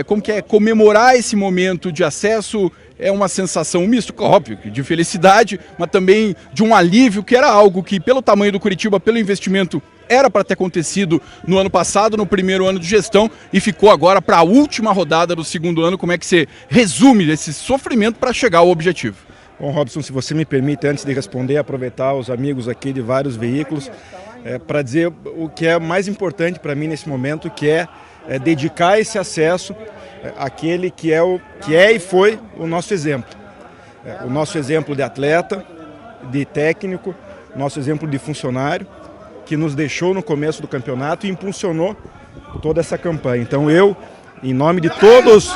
Como que é comemorar esse momento de acesso? É uma sensação mista, óbvio, de felicidade, mas também de um alívio, que era algo que, pelo tamanho do Curitiba, pelo investimento, era para ter acontecido no ano passado, no primeiro ano de gestão, e ficou agora para a última rodada do segundo ano. Como é que você resume esse sofrimento para chegar ao objetivo? Bom, Robson, se você me permite, antes de responder, aproveitar os amigos aqui de vários veículos, para dizer o que é mais importante para mim nesse momento, que é dedicar esse acesso àquele que é e foi o nosso exemplo. O nosso exemplo de atleta, de técnico, nosso exemplo de funcionário, que nos deixou no começo do campeonato e impulsionou toda essa campanha. Então eu, em nome de todos...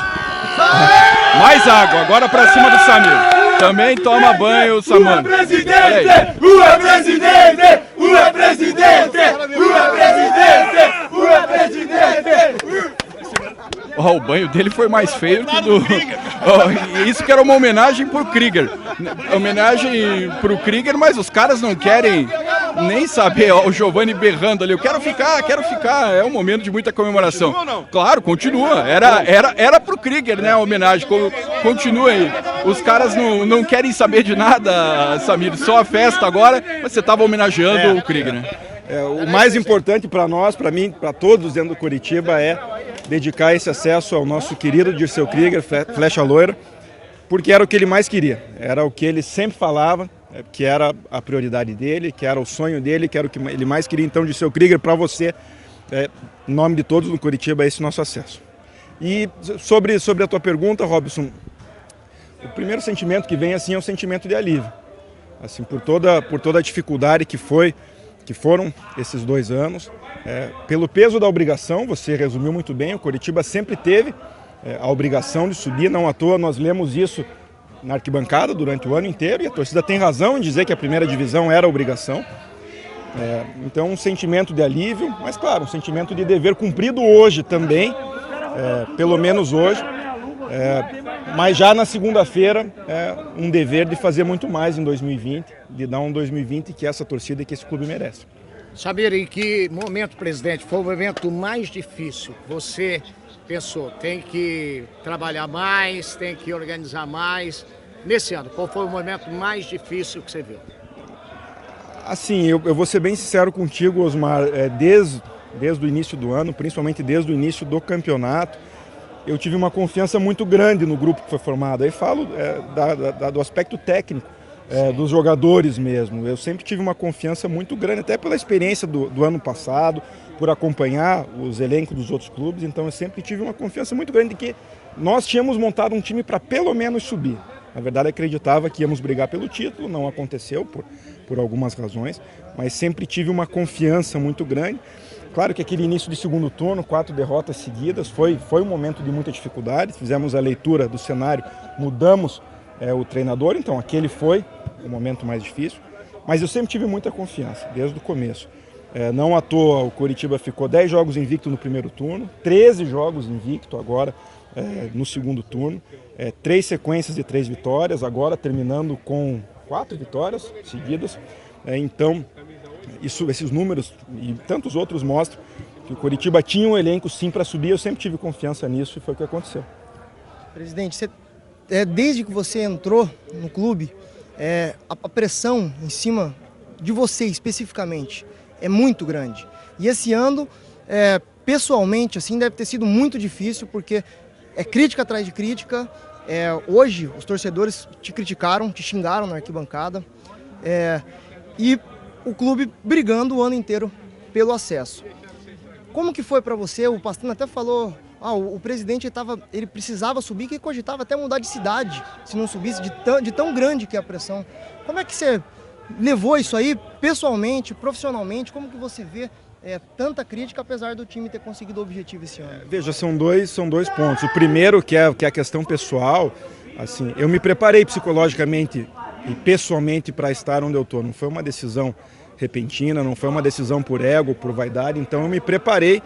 Mais água, agora para cima do Samir. Também toma banho, Samano. Rua presidente! Rua presidente! Rua presidente! Rua presidente! Rua presidente! O banho dele foi mais feio que do... Isso que era uma homenagem pro Krieger. Homenagem pro Krieger, mas os caras não querem nem saber. O Giovanni berrando ali, eu quero ficar. É um momento de muita comemoração. Continua ou não? Claro, continua. Era pro Krieger, né, a homenagem. Continua aí. Os caras não querem saber de nada, Samir, só a festa agora, mas você estava homenageando o Krieger, né? O mais importante para nós, para mim, para todos dentro do Curitiba, é dedicar esse acesso ao nosso querido Dirceu Krieger, Flecha Loira, porque era o que ele mais queria, era o que ele sempre falava, que era a prioridade dele, que era o sonho dele, que era o que ele mais queria. Então, Dirceu Krieger, para você, em nome de todos no Curitiba, é esse nosso acesso. E sobre a tua pergunta, Robson, o primeiro sentimento que vem assim é um sentimento de alívio, assim, por toda a dificuldade que foram esses 2 anos, pelo peso da obrigação. Você resumiu muito bem, o Curitiba sempre teve a obrigação de subir, não à toa nós lemos isso na arquibancada durante o ano inteiro, e a torcida tem razão em dizer que a primeira divisão era a obrigação. Então um sentimento de alívio, mas claro, um sentimento de dever cumprido hoje também, pelo menos hoje, mas já na segunda-feira um dever de fazer muito mais em 2020, de dar um 2020 que essa torcida e que esse clube merece. Samir, em que momento, presidente, foi o momento mais difícil? Você pensou, tem que trabalhar mais, tem que organizar mais. Nesse ano, qual foi o momento mais difícil que você viu? Assim, eu vou ser bem sincero contigo, Osmar, desde o início do ano, principalmente desde o início do campeonato, eu tive uma confiança muito grande no grupo que foi formado. Aí falo do aspecto técnico, dos jogadores mesmo. Eu sempre tive uma confiança muito grande, até pela experiência do ano passado, por acompanhar os elencos dos outros clubes. Então eu sempre tive uma confiança muito grande de que nós tínhamos montado um time para pelo menos subir. Na verdade, acreditava que íamos brigar pelo título, não aconteceu por algumas razões, mas sempre tive uma confiança muito grande. Claro que aquele início de segundo turno, 4 derrotas seguidas, foi um momento de muita dificuldade. Fizemos a leitura do cenário, mudamos o treinador, então aquele foi o momento mais difícil. Mas eu sempre tive muita confiança, desde o começo. Não à toa, o Curitiba ficou 10 jogos invicto no primeiro turno, 13 jogos invicto agora no segundo turno, 3 sequências de 3 vitórias, agora terminando com 4 vitórias seguidas. Então, esses números e tantos outros mostram que o Curitiba tinha um elenco sim para subir. Eu sempre tive confiança nisso e foi o que aconteceu. Presidente, desde que você entrou no clube, a pressão em cima de você especificamente é muito grande. E esse ano, pessoalmente, assim, deve ter sido muito difícil, porque é crítica atrás de crítica. Hoje, os torcedores te criticaram, te xingaram na arquibancada. E o clube brigando o ano inteiro pelo acesso. Como que foi para você? O Pastana até falou, o presidente ele precisava subir, que cogitava até mudar de cidade, se não subisse, de tão grande que é a pressão. Como é que você levou isso aí, pessoalmente, profissionalmente? Como que você vê tanta crítica, apesar do time ter conseguido o objetivo esse ano? Veja, são dois pontos. O primeiro, que é a questão pessoal, assim, eu me preparei psicologicamente e pessoalmente para estar onde eu estou. Não foi uma decisão repentina, não foi uma decisão por ego, por vaidade. Então eu me preparei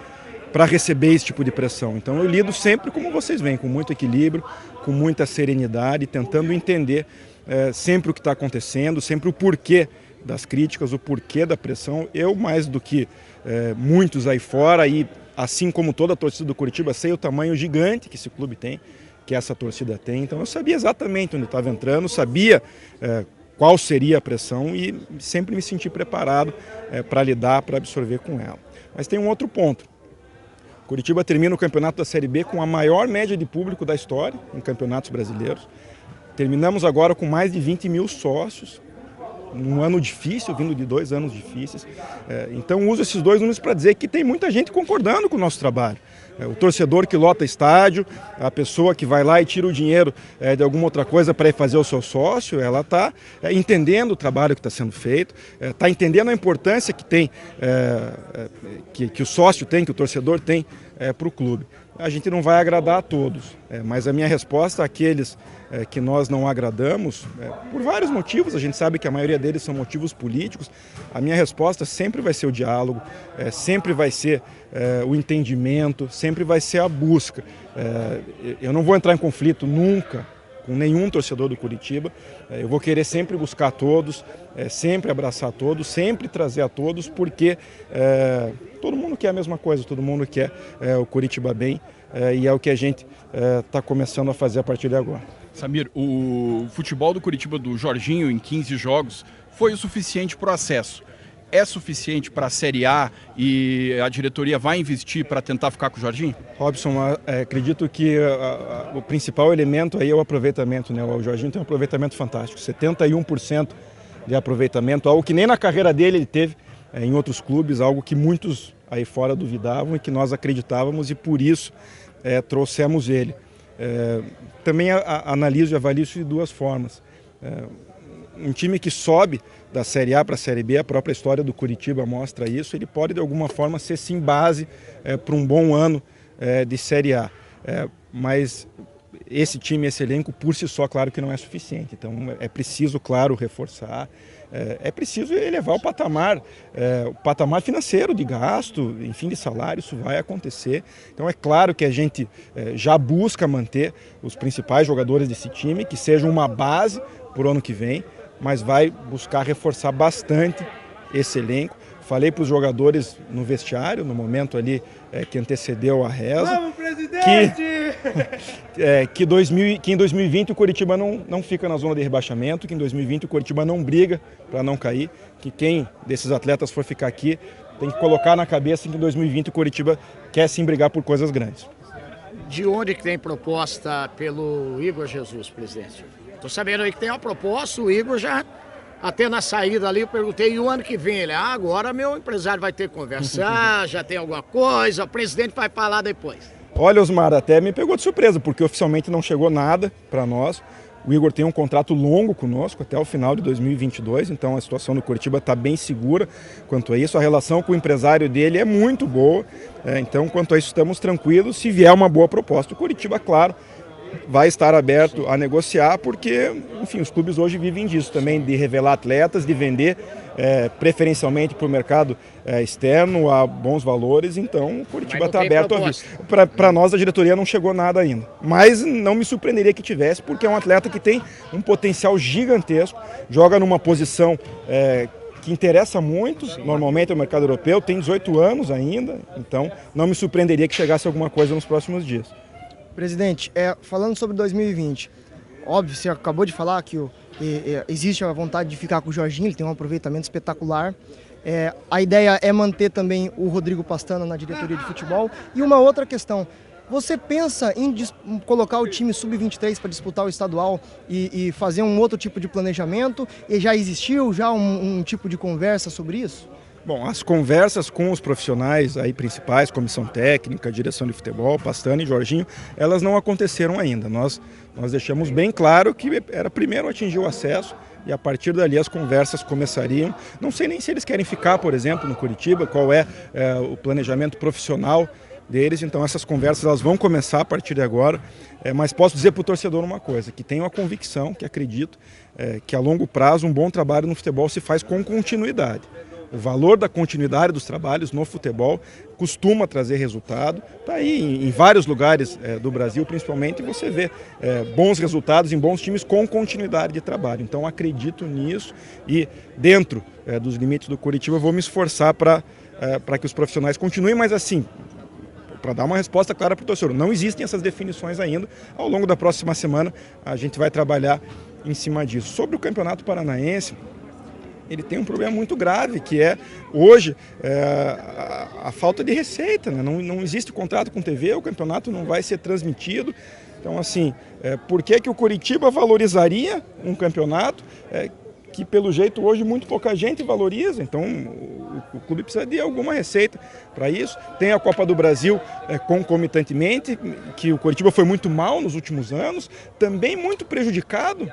para receber esse tipo de pressão. Então eu lido sempre como vocês veem, com muito equilíbrio, com muita serenidade, tentando entender sempre o que está acontecendo, sempre o porquê das críticas, o porquê da pressão. Eu, mais do que muitos aí fora, e assim como toda a torcida do Curitiba, sei o tamanho gigante que esse clube tem, que essa torcida tem. Então eu sabia exatamente onde estava entrando, sabia qual seria a pressão e sempre me senti preparado para lidar, para absorver com ela. Mas tem um outro ponto. Curitiba termina o campeonato da Série B com a maior média de público da história em campeonatos brasileiros. Terminamos agora com mais de 20 mil sócios, num ano difícil, vindo de 2 anos difíceis. Então uso esses 2 números para dizer que tem muita gente concordando com o nosso trabalho. O torcedor que lota estádio, a pessoa que vai lá e tira o dinheiro de alguma outra coisa para ir fazer o seu sócio, ela está entendendo o trabalho que está sendo feito, está entendendo a importância que tem, que o sócio tem, que o torcedor tem para o clube. A gente não vai agradar a todos, mas a minha resposta àqueles que nós não agradamos, por vários motivos, a gente sabe que a maioria deles são motivos políticos, a minha resposta sempre vai ser o diálogo, sempre vai ser o entendimento, sempre vai ser a busca. Eu não vou entrar em conflito nunca com nenhum torcedor do Curitiba, eu vou querer sempre buscar todos, sempre abraçar todos, sempre trazer a todos, porque todo mundo quer a mesma coisa, todo mundo quer o Curitiba bem, e é o que a gente está começando a fazer a partir de agora. Samir, o futebol do Curitiba do Jorginho em 15 jogos foi o suficiente para o acesso. É suficiente para a Série A e a diretoria vai investir para tentar ficar com o Jorginho? Robson, acredito que o principal elemento aí é o aproveitamento, né? O Jorginho tem um aproveitamento fantástico, 71% de aproveitamento, algo que nem na carreira dele ele teve em outros clubes, algo que muitos aí fora duvidavam e que nós acreditávamos e por isso trouxemos ele. Também analiso e avalio isso de 2 formas. Um time que sobe da Série A para a Série B, a própria história do Curitiba mostra isso, ele pode de alguma forma ser sim base para um bom ano de Série A. Mas esse time, esse elenco, por si só, claro que não é suficiente. Então é preciso, claro, reforçar, é preciso elevar o patamar financeiro de gasto, enfim, de salário, isso vai acontecer. Então é claro que a gente já busca manter os principais jogadores desse time, que sejam uma base para o ano que vem, mas vai buscar reforçar bastante esse elenco. Falei para os jogadores no vestiário, no momento ali que antecedeu a reza, Vamos, presidente! que em 2020 o Curitiba não fica na zona de rebaixamento, que em 2020 o Curitiba não briga para não cair, que quem desses atletas for ficar aqui tem que colocar na cabeça que em 2020 o Curitiba quer sim brigar por coisas grandes. De onde que tem proposta pelo Igor Jesus, presidente? Estou sabendo aí que tem uma proposta, o Igor já... Até na saída ali eu perguntei, e o ano que vem? Ele, agora meu empresário vai ter que conversar, já tem alguma coisa, o presidente vai falar depois. Olha, Osmar, até me pegou de surpresa, porque oficialmente não chegou nada para nós. O Igor tem um contrato longo conosco, até o final de 2022, então a situação do Curitiba está bem segura quanto a isso. A relação com o empresário dele é muito boa, então quanto a isso estamos tranquilos. Se vier uma boa proposta, o Curitiba, claro, vai estar aberto a negociar, porque, enfim, os clubes hoje vivem disso também, de revelar atletas, de vender preferencialmente para o mercado externo a bons valores, então o Curitiba está aberto a vir. Para nós, a diretoria não chegou nada ainda, mas não me surpreenderia que tivesse, porque é um atleta que tem um potencial gigantesco, joga numa posição que interessa muito, normalmente é o mercado europeu, tem 18 anos ainda, então não me surpreenderia que chegasse alguma coisa nos próximos dias. Presidente, falando sobre 2020, óbvio, você acabou de falar que existe a vontade de ficar com o Jorginho, ele tem um aproveitamento espetacular. A ideia é manter também o Rodrigo Pastana na diretoria de futebol. E uma outra questão, você pensa em colocar o time sub-23 para disputar o estadual e fazer um outro tipo de planejamento? E já existiu um tipo de conversa sobre isso? Bom, as conversas com os profissionais aí principais, comissão técnica, direção de futebol, Pastana e Jorginho, elas não aconteceram ainda. Nós deixamos bem claro que era primeiro atingir o acesso e a partir dali as conversas começariam. Não sei nem se eles querem ficar, por exemplo, no Curitiba, qual é o planejamento profissional deles, então essas conversas elas vão começar a partir de agora, mas posso dizer para o torcedor uma coisa, que tenho a convicção, que acredito, que a longo prazo um bom trabalho no futebol se faz com continuidade. O valor da continuidade dos trabalhos no futebol costuma trazer resultado. Está aí em vários lugares do Brasil, principalmente, você vê bons resultados em bons times com continuidade de trabalho. Então acredito nisso e dentro dos limites do Curitiba vou me esforçar para que os profissionais continuem, mas assim, para dar uma resposta clara para o torcedor. Não existem essas definições ainda. Ao longo da próxima semana a gente vai trabalhar em cima disso. Sobre o Campeonato Paranaense, ele tem um problema muito grave, que é, hoje, a falta de receita, né? Não existe contrato com TV, o campeonato não vai ser transmitido. Então, assim, por que o Coritiba valorizaria um campeonato que, pelo jeito, hoje muito pouca gente valoriza? Então, o clube precisa de alguma receita para isso. Tem a Copa do Brasil concomitantemente, que o Coritiba foi muito mal nos últimos anos, também muito prejudicado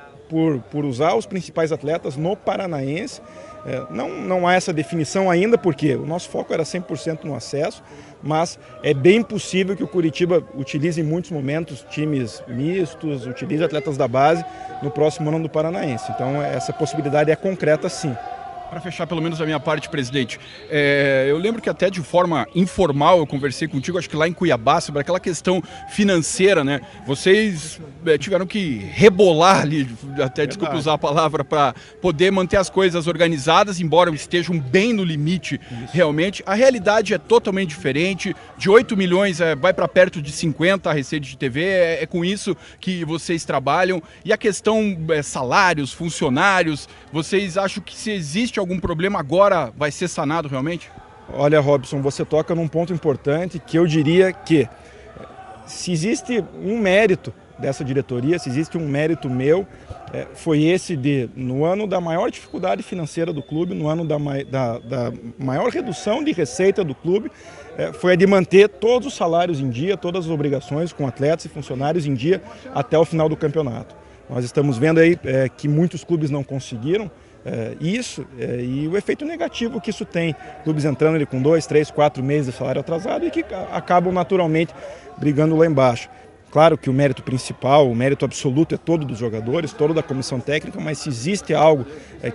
por usar os principais atletas no Paranaense. Não há essa definição ainda, porque o nosso foco era 100% no acesso, mas é bem possível que o Coritiba utilize em muitos momentos times mistos, utilize atletas da base no próximo ano do Paranaense. Então essa possibilidade é concreta, sim. Para fechar pelo menos a minha parte, presidente, eu lembro que até de forma informal eu conversei contigo, acho que lá em Cuiabá, sobre aquela questão financeira, né? Vocês tiveram que rebolar ali, até desculpa usar a palavra, para poder manter as coisas organizadas, embora estejam bem no limite. Isso. Realmente. A realidade é totalmente diferente, de 8 milhões vai para perto de 50 a receita de TV, é com isso que vocês trabalham. E a questão salários, funcionários, vocês acham que se existe algum problema agora vai ser sanado realmente? Olha, Robson, você toca num ponto importante que eu diria que se existe um mérito dessa diretoria, se existe um mérito meu, foi esse de, no ano da maior dificuldade financeira do clube, no ano da maior redução de receita do clube, foi a de manter todos os salários em dia, todas as obrigações com atletas e funcionários em dia até o final do campeonato. Nós estamos vendo aí que muitos clubes não conseguiram isso, e o efeito negativo que isso tem, clubes entrando ali com 2, 3, 4 meses de salário atrasado e que acabam naturalmente brigando lá embaixo. Claro que o mérito principal, o mérito absoluto é todo dos jogadores, todo da comissão técnica, mas se existe algo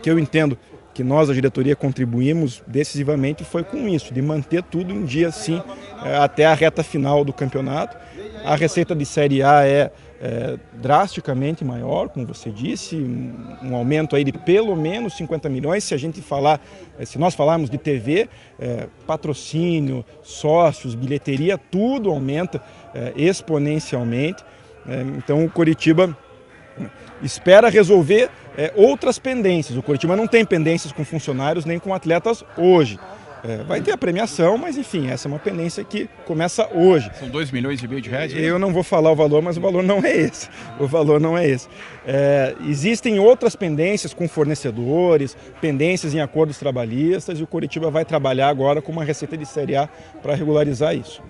que eu entendo que nós, a diretoria, contribuímos decisivamente, foi com isso, de manter tudo em dia, sim, até a reta final do campeonato. A receita de Série A é drasticamente maior, como você disse, um aumento aí de pelo menos 50 milhões, se nós falarmos de TV, patrocínio, sócios, bilheteria, tudo aumenta exponencialmente. Então o Coritiba espera resolver outras pendências. O Coritiba não tem pendências com funcionários nem com atletas hoje. Vai ter a premiação, mas enfim, essa é uma pendência que começa hoje. São 2 milhões e meio de reais? Eu não vou falar o valor, mas o valor não é esse. O valor não é esse. Existem outras pendências com fornecedores, pendências em acordos trabalhistas, e o Coritiba vai trabalhar agora com uma receita de Série A para regularizar isso.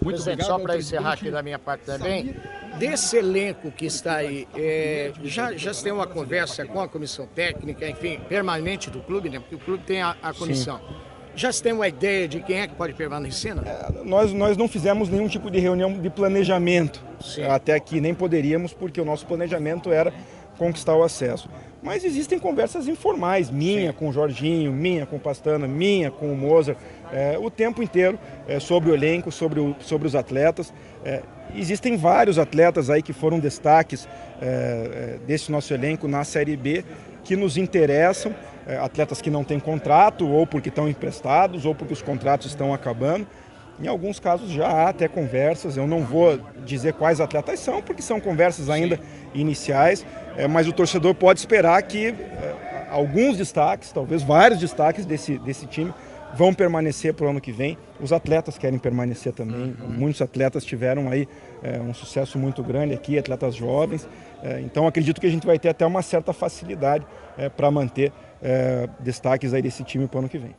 Muito obrigado. Só para encerrar aqui da minha parte também, desse elenco que está aí, já se tem uma conversa com a comissão técnica, enfim, permanente do clube, né? Porque o clube tem a comissão. Sim. Já se tem uma ideia de quem é que pode permanecer? Nós não fizemos nenhum tipo de reunião de planejamento. Sim. Até aqui, nem poderíamos, porque o nosso planejamento era conquistar o acesso. Mas existem conversas informais, minha com o Jorginho, minha com o Pastana, minha com o Mozart, o tempo inteiro sobre o elenco, sobre os atletas. Existem vários atletas aí que foram destaques desse nosso elenco na Série B que nos interessam, atletas que não têm contrato, ou porque estão emprestados, ou porque os contratos estão acabando. Em alguns casos já há até conversas, eu não vou dizer quais atletas são, porque são conversas ainda iniciais, mas o torcedor pode esperar que alguns destaques, talvez vários destaques desse time, vão permanecer para o ano que vem. Os atletas querem permanecer também. Muitos atletas tiveram aí um sucesso muito grande aqui, atletas jovens. Então acredito que a gente vai ter até uma certa facilidade para manter destaques aí desse time para o ano que vem.